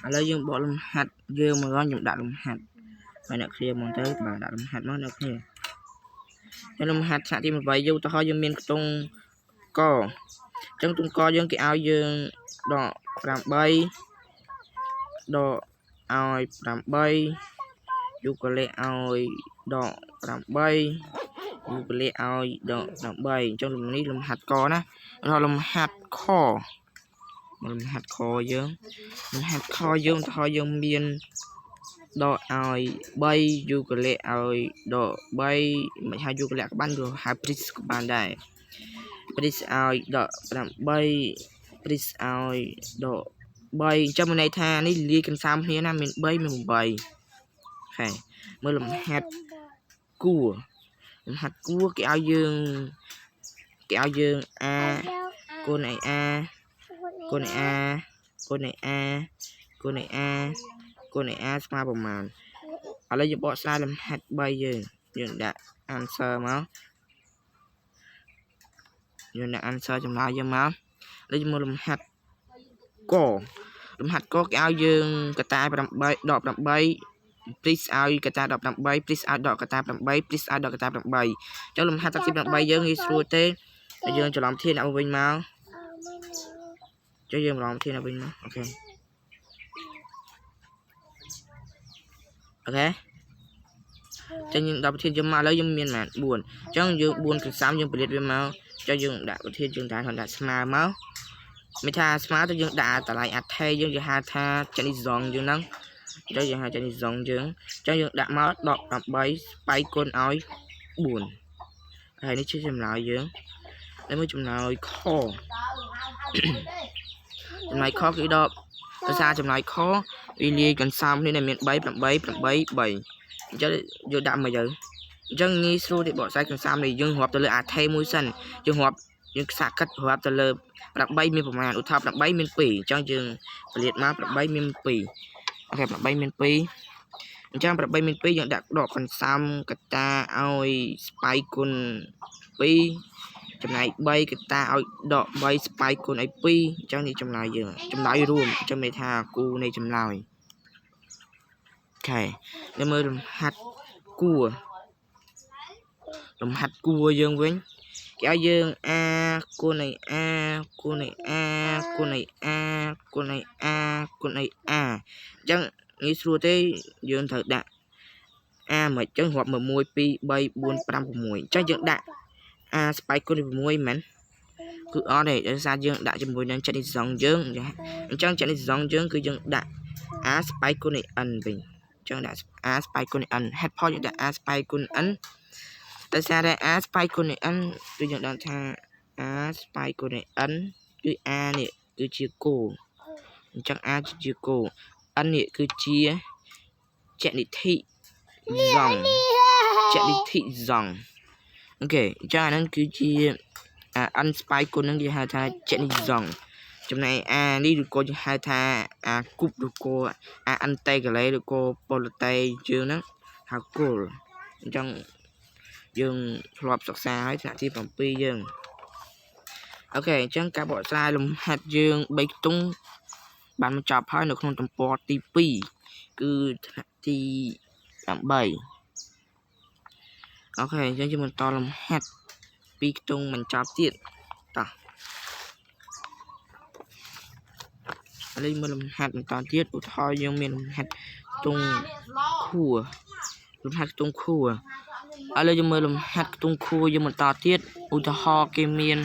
ឥឡូវយើងបកលំហាត់យើងមកដល់ខ្ញុំដាក់លំហាត់ហើយអ្នកគ្នាមកទៅបាទដាក់លំហាត់មកអ្នកគ្នាហើយលំហាត់ឆាកទី8យើងទៅហើយយើងមានខ្ទង់កអញ្ចឹងខ្ទង់កយើងគេឲ្យយើងដក8ដកឲ្យ8យូកាលេឲ្យដក8យូកាលេឲ្យដក8អញ្ចឹងនេះលំហាត់កណាហើយលំហាត់ខយើងទៅហើយយើងមានដកឲ្យ3យូកាលេឲ្យដក3មិនហៅយូកាលេក្បាន់ឬហៅព្រីសក៏បានដែរព្រីសឲ្យដក8ព្រីសឲ្យដក3អញ្ចឹងមានន័យថានេះលាយកន្សាមគ្នាណាមាន3មាន8ហើយមើលលំហាត់គួរគេឲ្យយើងa គុណ a គុណ a គុណ a គុណ a គុណ a ស្មើប្រមាណឥឡូវយើងបកស្រាយលំហាត់3យើងដាក់ answer មកយើងដាក់ answer ចម្លើយយើងមកឥឡូវយើងមើលលំហាត់កគេឲ្យយើងកតា8ដក8 please ឲ្យកតា18 please ឲ្យដកកតា8 please ឲ្យដកកតា8អញ្ចឹងលំហាត់ទី8យើងងាយស្រួលទេយើងច្រឡំធានដាក់វិញមកចុះយើងច្រឡំធានដាក់វិញមកអូខេចឹងយើងដល់ប្រធានយើងមកឥឡូវយើងមានប៉ុន្មាន4ចឹងយើង4កន្សាំយើងពលាតវាមកចុះយើងដាក់ប្រធានយើងដាក់ស្មើមកមិនថាស្មើទៅយើងដាក់តម្លៃអថេយើងហៅថាចានីសងយើងហ្នឹងចុះយើងហៅចានីសងយើងចឹងយើងដាក់មកដក8ស្បៃគុណឲ្យ4ហើយនេះជាចម្លើយយើងហើយមួយចម្លើយខចម្លើយខគឺដកភាសាចម្លើយខវាលាយកន្សោមនេះមាន3 8 8 3អញ្ចឹងយកដាក់មកយើងអញ្ចឹងងាយស្រួលទេបកស្រាយកន្សោមនេះយើងរាប់ទៅលើអាថេមួយសិនយើងខ្សាក់កាត់រាប់ទៅលើ8មានប្រមាណឧទាហរណ៍8មាន2អញ្ចឹងយើងពលាតមក8មាន2អូខេ8មាន2អញ្ចឹង8មាន2យើងដាក់ដកកន្សោមកតាឲ្យស្បៃគុណ2ចំណែក3កតាឲ្យដក3ស្បៃគុណឲ្យ2អញ្ចឹងនេះចម្លើយយើងចម្លើយរួមអញ្ចឹងមានថាគូនៃចម្លើយអូខេយើងមើលលំហាត់គួរយើងវិញគេឲ្យយើង a គុណឲ្យ a គុណឲ្យ a គុណឲ្យ a គុណឲ្យ a គុណឲ្យ a អញ្ចឹងងាយស្រួលទេយើងត្រូវដាក់ a មកអញ្ចឹងរាប់1 2 3 4 5 6អញ្ចឹងយើងដាក់ a ស្បៃគុណ6មែនគឺអត់ទេដោយសារយើងដាក់ជាមួយនឹងចិត្តនេះសងយើងអញ្ចឹងចិត្តនេះសងយើងគឺយើងដាក់ a ស្បៃគុណឲ្យ n វិញអញ្ចឹងដាក់ a ស្បៃគុណឲ្យ n ហេតុផលយើងដាក់ a ស្បៃគុណ n តែសារតែ a ស្បៃគុណឲ្យ n គឺយើងដឹងថា a ស្បៃគុណឲ្យ n គឺ a នេះគឺជាគោលអញ្ចឹង a ជាគោល n នេះគឺជាចនិធិសងអូខេអញ្ចឹងអាហ្នឹងគឺជា n ស្បៃគុណហ្នឹងគេហៅថាចនិសងចំណែក a នេះឬក៏គេហៅថា a គប់ឬក៏ a អន្តេកាឡេឬក៏ប៉ូលតេយើងហ្នឹងហៅគោលអញ្ចឹងយើងធ្លាប់សិក្សាហើយថ្នាក់ទី7យើងអូខេអញ្ចឹងការបកស្រាយលំហាត់យើង3ខ្ទង់បានបញ្ចប់ហើយនៅក្នុងទំព័រទី2គឺថ្នាក់ទី8អូខេអញ្ចឹងយើងបន្តលំហាត់2ខ្ទង់បញ្ចប់ទៀតតោះឥឡូវមើលលំហាត់បន្តទៀតឧទាហរណ៍យើងមានលំហាត់ខ្ទង់ខួរឥឡូវយើងមើលលំហាត់ខ្ទង់ខួរយើងបន្តទៀតឧទាហរណ៍គេមាន